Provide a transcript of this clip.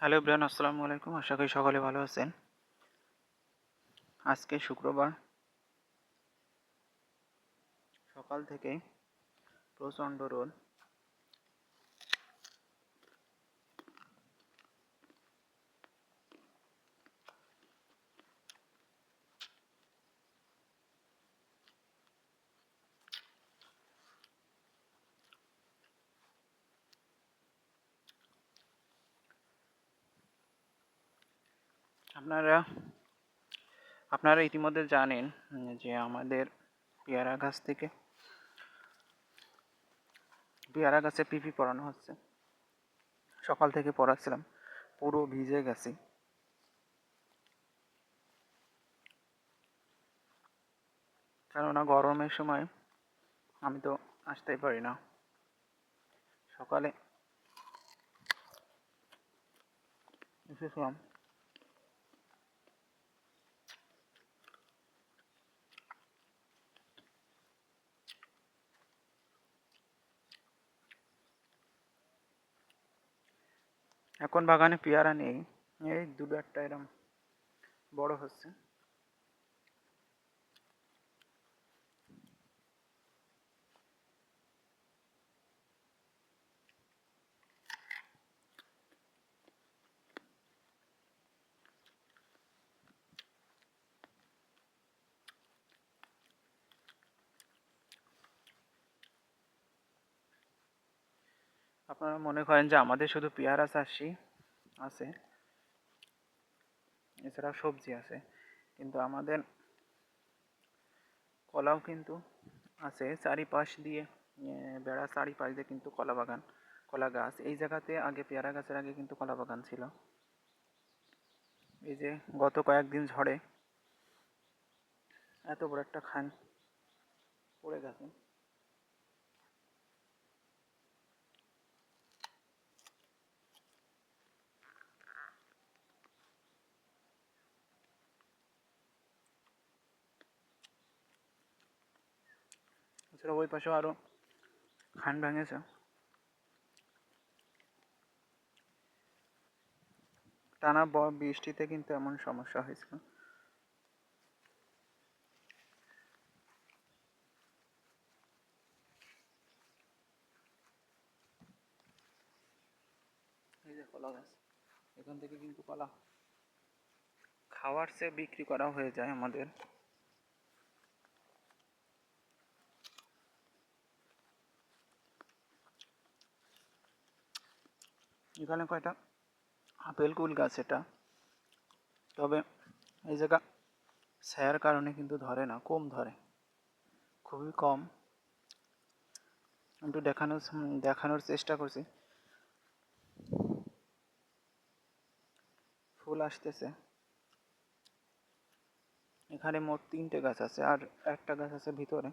Hello Brian, আসসালামু আলাইকুম। আশা করি সকলে ভালো আছেন। আজকে শুক্রবার সকাল থেকেই প্রচণ্ড রোদ। আপনারা আপনারা ইতিমধ্যে জানেন যে আমাদের পেয়ারা গাছ থেকে পেয়ারা গাছে পিপি পড়ানো হচ্ছে। সকাল থেকে পড়াচ্ছিলাম, পুরো ভিজে গেছি। কেননা গরমের সময় আমি তো আসতেই পারি না। সকালে এসেছিলাম, এখন বাগানে পেয়ারা নেই, এই দুটো একটা এরম বড় হচ্ছে। আপনারা মনে করেন যে আমাদের শুধু পেয়ারা চাষই আছে, এছাড়াও সবজি আছে, কিন্তু আমাদের কলাও কিন্তু আছে চারিপাশ দিয়ে। বেড়া চারিপাশ দিয়ে কিন্তু কলা বাগান, কলা গাছ। এই জায়গাতে আগে পেয়ারা গাছের আগে কিন্তু কলা বাগান ছিল। এই যে গত কয়েকদিন ঝড়ে এত বড় একটা খান পড়ে গেছে। এছাড়া ওই পাশেও আরো খান ভেঙেছে। টানা বৃষ্টিতে কিন্তু এমন সমস্যা হয়েছিল। এই যে কলা গাছ, এখান থেকে কিন্তু কলা খাওয়ার চেয়ে বিক্রি করা হয়ে যায় আমাদের। এখানে কয়টা আপেল কুল গাছ, এটা তবে এই জায়গা ছায়ার কারণে কিন্তু ধরে না, কম ধরে, খুবই কম। একটু দেখানোর চেষ্টা করছি। ফুল আসতেছে। এখানে মোট 3টে গাছ আছে, আর একটা গাছ আছে ভিতরে।